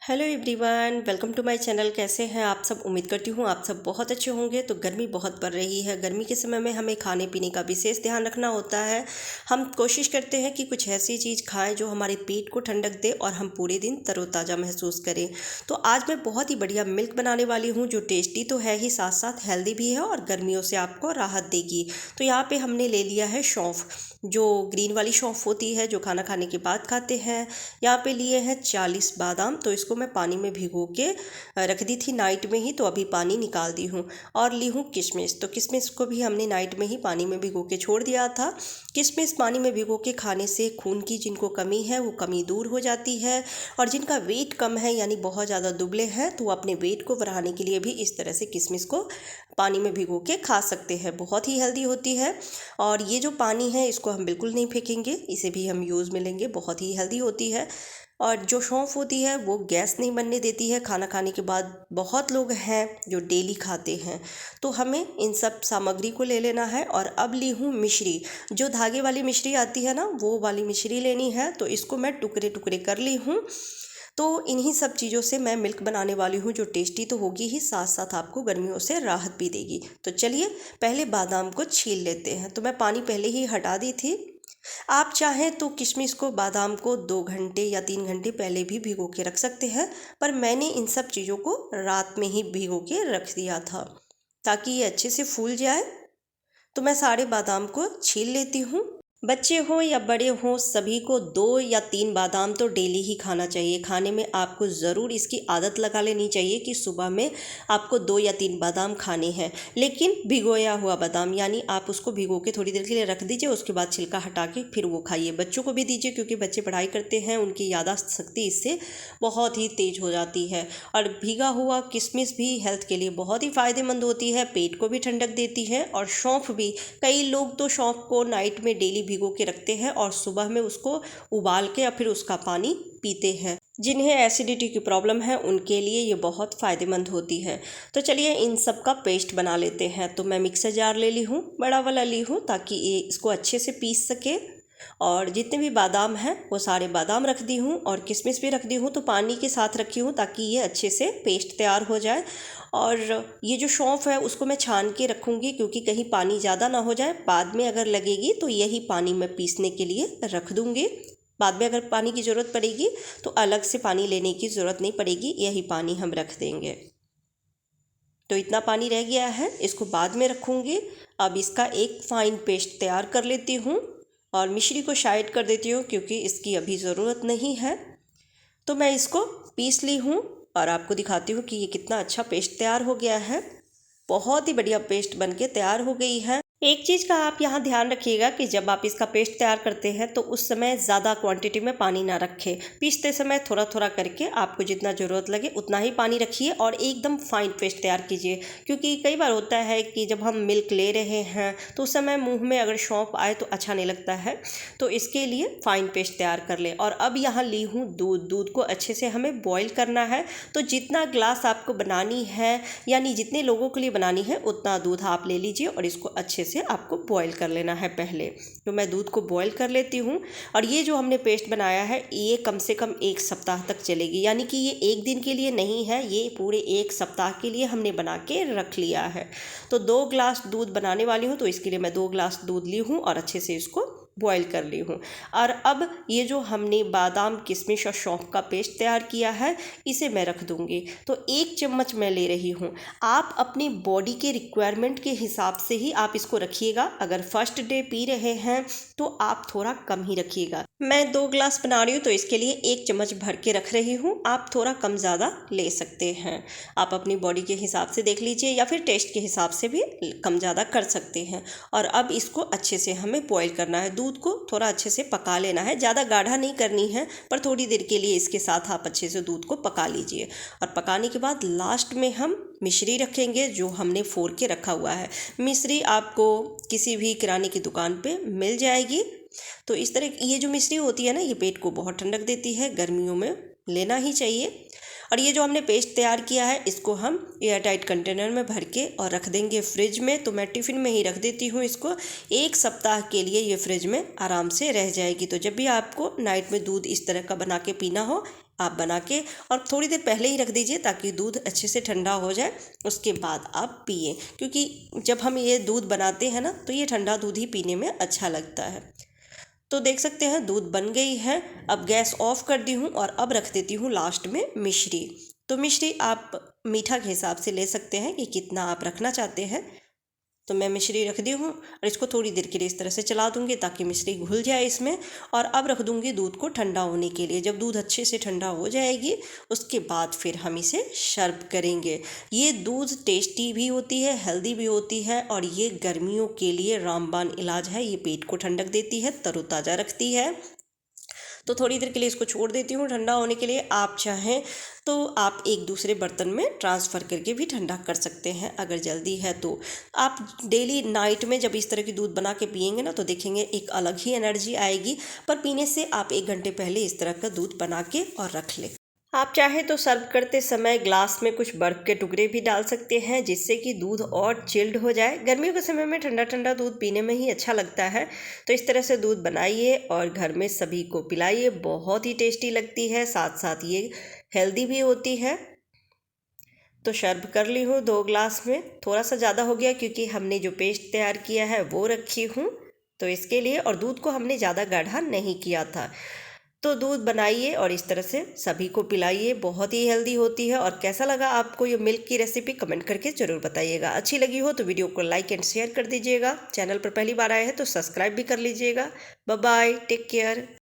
Hello everyone, welcome to my channel. कैसे हैं आप सब? उम्मीद करती हूँ आप सब बहुत अच्छे होंगे। तो गर्मी बहुत पड़ रही है। गर्मी के समय में हमें खाने पीने का विशेष ध्यान रखना होता है। हम कोशिश करते हैं कि कुछ ऐसी चीज़ खाएं जो हमारे पेट को ठंडक दे और हम पूरे दिन तरोताज़ा महसूस करें। तो आज मैं बहुत ही बढ़िया मिल्क बनाने वाली हूँ जो टेस्टी तो है ही, साथ साथ हेल्दी भी है और गर्मियों से आपको राहत देगी। तो यहाँ पर हमने ले लिया है सौंफ, जो ग्रीन वाली सौंफ होती है जो खाना खाने के बाद खाते हैं। यहाँ पे लिए हैं 40 बादाम। तो इसको मैं पानी में भिगो के रख दी थी नाइट में ही, तो अभी पानी निकाल दी हूँ। और ली हूँ किशमिश। तो किशमिश को भी हमने नाइट में ही पानी में भिगो के छोड़ दिया था। किशमिश पानी में भिगो के खाने से खून की जिनको कमी है वो कमी दूर हो जाती है। और जिनका वेट कम है यानी बहुत ज़्यादा दुबले हैं तो वो अपने वेट को बढ़ाने के लिए भी इस तरह से किशमिश को पानी में भिगो के खा सकते हैं। बहुत ही हेल्दी होती है। और ये जो पानी है इसको हम बिल्कुल नहीं फेंकेंगे, इसे भी हम यूज़ में लेंगे। बहुत ही हेल्दी होती है। और जो सौंफ होती है वो गैस नहीं बनने देती है खाना खाने के बाद। बहुत लोग हैं जो डेली खाते हैं, तो हमें इन सब सामग्री को ले लेना है। और अब ली हूँ मिश्री, जो धागे वाली मिश्री आती है ना, वो वाली मिश्री लेनी है। तो इसको मैं टुकड़े टुकड़े कर ली हूँ। तो इन्हीं सब चीज़ों से मैं मिल्क बनाने वाली हूँ जो टेस्टी तो होगी ही, साथ साथ आपको गर्मियों से राहत भी देगी। तो चलिए पहले बादाम को छील लेते हैं। तो मैं पानी पहले ही हटा दी थी। आप चाहें तो किशमिश को, बादाम को 2 घंटे या 3 घंटे पहले भी भिगो के रख सकते हैं, पर मैंने इन सब चीज़ों को रात में ही भिगो के रख दिया था ताकि ये अच्छे से फूल जाए। तो मैं सारे बादाम को छील लेती हूँ। बच्चे हों या बड़े हों, सभी को 2 या 3 बादाम तो डेली ही खाना चाहिए। खाने में आपको ज़रूर इसकी आदत लगा लेनी चाहिए कि सुबह में आपको 2 या 3 बादाम खाने हैं। लेकिन भिगोया हुआ बादाम, यानी आप उसको भिगो के थोड़ी देर के लिए रख दीजिए, उसके बाद छिलका हटा के फिर वो खाइए। बच्चों को भी दीजिए क्योंकि बच्चे पढ़ाई करते हैं, उनकी याददाश्त शक्ति इससे बहुत ही तेज हो जाती है। और भीगा हुआ किशमिश भी हेल्थ के लिए बहुत ही फ़ायदेमंद होती है, पेट को भी ठंडक देती है। और सौंफ भी, कई लोग तो सौंफ को नाइट में डेली भिगो के रखते हैं और सुबह में उसको उबाल के या फिर उसका पानी पीते हैं। जिन्हें एसिडिटी की प्रॉब्लम है उनके लिए ये बहुत फ़ायदेमंद होती है। तो चलिए इन सब का पेस्ट बना लेते हैं। तो मैं मिक्सर जार ले ली हूँ, बड़ा वाला ली हूँ ताकि ये इसको अच्छे से पीस सके। और जितने भी बादाम हैं वो सारे बादाम रख दी हूँ और किशमिश भी रख दी हूँ। तो पानी के साथ रखी हूँ ताकि ये अच्छे से पेस्ट तैयार हो जाए। और ये जो सौंफ है उसको मैं छान के रखूँगी क्योंकि कहीं पानी ज़्यादा ना हो जाए। बाद में अगर लगेगी तो यही पानी मैं पीसने के लिए रख दूँगी। बाद में अगर पानी की ज़रूरत पड़ेगी तो अलग से पानी लेने की ज़रूरत नहीं पड़ेगी, यही पानी हम रख देंगे। तो इतना पानी रह गया है, इसको बाद में रखूँगी। अब इसका एक फ़ाइन पेस्ट तैयार कर लेती हूँ और मिश्री को साइड कर देती हूँ क्योंकि इसकी अभी ज़रूरत नहीं है। तो मैं इसको पीस ली हूँ और आपको दिखाती हूँ कि ये कितना अच्छा पेस्ट तैयार हो गया है। बहुत ही बढ़िया पेस्ट बनके तैयार हो गई है। एक चीज़ का आप यहाँ ध्यान रखिएगा कि जब आप इसका पेस्ट तैयार करते हैं तो उस समय ज़्यादा क्वांटिटी में पानी ना रखें। पीसते समय थोड़ा थोड़ा करके आपको जितना ज़रूरत लगे उतना ही पानी रखिए और एकदम फाइन पेस्ट तैयार कीजिए। क्योंकि कई बार होता है कि जब हम मिल्क ले रहे हैं तो उस समय मुँह में अगर सौंफ आए तो अच्छा नहीं लगता है। तो इसके लिए फ़ाइन पेस्ट तैयार कर लें। और अब यहाँ ली हूँ दूध। दूध को अच्छे से हमें बॉयल करना है। तो जितना ग्लास आपको बनानी है, यानी जितने लोगों के लिए बनानी है उतना दूध आप ले लीजिए और इसको अच्छे से आपको बॉईल कर लेना है पहले। तो मैं दूध को बॉईल कर लेती हूँ। और ये जो हमने पेस्ट बनाया है ये कम से कम 1 सप्ताह तक चलेगी, यानी कि ये एक दिन के लिए नहीं है, ये पूरे 1 सप्ताह के लिए हमने बना के रख लिया है। तो 2 ग्लास दूध बनाने वाली हूँ तो इसके लिए मैं 2 ग्लास दूध ली हूँ और अच्छे से इसको बॉईल कर ली हूँ। और अब ये जो हमने बादाम, किशमिश और सौंफ का पेस्ट तैयार किया है इसे मैं रख दूँगी। तो 1 चम्मच मैं ले रही हूँ। आप अपनी बॉडी के रिक्वायरमेंट के हिसाब से ही आप इसको रखिएगा। अगर फर्स्ट डे पी रहे हैं तो आप थोड़ा कम ही रखिएगा। मैं 2 ग्लास बना रही हूँ तो इसके लिए 1 चम्मच भर के रख रही हूँ। आप थोड़ा कम ज़्यादा ले सकते हैं, आप अपनी बॉडी के हिसाब से देख लीजिए या फिर टेस्ट के हिसाब से भी कम ज़्यादा कर सकते हैं। और अब इसको अच्छे से हमें बॉईल करना है। दूध को थोड़ा अच्छे से पका लेना है, ज़्यादा गाढ़ा नहीं करनी है, पर थोड़ी देर के लिए इसके साथ आप अच्छे से दूध को पका लीजिए। और पकाने के बाद लास्ट में हम मिश्री रखेंगे जो हमने फोड़ के रखा हुआ है। मिश्री आपको किसी भी किराने की दुकान पे मिल जाएगी। तो इस तरह ये जो मिश्री होती है ना, ये पेट को बहुत ठंडक देती है, गर्मियों में लेना ही चाहिए। और ये जो हमने पेस्ट तैयार किया है इसको हम एयर टाइट कंटेनर में भर के और रख देंगे फ्रिज में। तो मैं टिफ़िन में ही रख देती हूँ इसको। 1 सप्ताह के लिए ये फ्रिज में आराम से रह जाएगी। तो जब भी आपको नाइट में दूध इस तरह का बना के पीना हो, आप बना के और थोड़ी देर पहले ही रख दीजिए ताकि दूध अच्छे से ठंडा हो जाए, उसके बाद आप पिए। क्योंकि जब हम ये दूध बनाते हैं ना तो ये ठंडा दूध ही पीने में अच्छा लगता है। तो देख सकते हैं दूध बन गई है। अब गैस ऑफ कर दी हूँ और अब रख देती हूँ लास्ट में मिश्री। तो मिश्री आप मीठा के हिसाब से ले सकते हैं कि कितना आप रखना चाहते हैं। तो मैं मिश्री रख दी हूँ और इसको थोड़ी देर के लिए इस तरह से चला दूँगी ताकि मिश्री घुल जाए इसमें। और अब रख दूँगी दूध को ठंडा होने के लिए। जब दूध अच्छे से ठंडा हो जाएगी उसके बाद फिर हम इसे सर्व करेंगे। ये दूध टेस्टी भी होती है, हेल्दी भी होती है और ये गर्मियों के लिए रामबाण इलाज है। ये पेट को ठंडक देती है, तरोताज़ा रखती है। तो थोड़ी देर के लिए इसको छोड़ देती हूँ ठंडा होने के लिए। आप चाहें तो आप एक दूसरे बर्तन में ट्रांसफ़र करके भी ठंडा कर सकते हैं अगर जल्दी है तो। आप डेली नाइट में जब इस तरह की दूध बना के पिएंगे ना तो देखेंगे एक अलग ही एनर्जी आएगी। पर पीने से आप 1 घंटे पहले इस तरह का दूध बना के और रख लें। आप चाहे तो सर्व करते समय ग्लास में कुछ बर्फ़ के टुकड़े भी डाल सकते हैं जिससे कि दूध और चिल्ड हो जाए। गर्मियों के समय में ठंडा ठंडा दूध पीने में ही अच्छा लगता है। तो इस तरह से दूध बनाइए और घर में सभी को पिलाइए। बहुत ही टेस्टी लगती है, साथ साथ ये हेल्दी भी होती है। तो सर्व कर ली हूँ 2 ग्लास में। थोड़ा सा ज़्यादा हो गया क्योंकि हमने जो पेस्ट तैयार किया है वो रखी हूँ तो इसके लिए, और दूध को हमने ज़्यादा गाढ़ा नहीं किया था। तो दूध बनाइए और इस तरह से सभी को पिलाइए। बहुत ही हेल्दी होती है। और कैसा लगा आपको ये मिल्क की रेसिपी कमेंट करके ज़रूर बताइएगा। अच्छी लगी हो तो वीडियो को लाइक एंड शेयर कर दीजिएगा। चैनल पर पहली बार आए हैं तो सब्सक्राइब भी कर लीजिएगा। Bye bye, take care.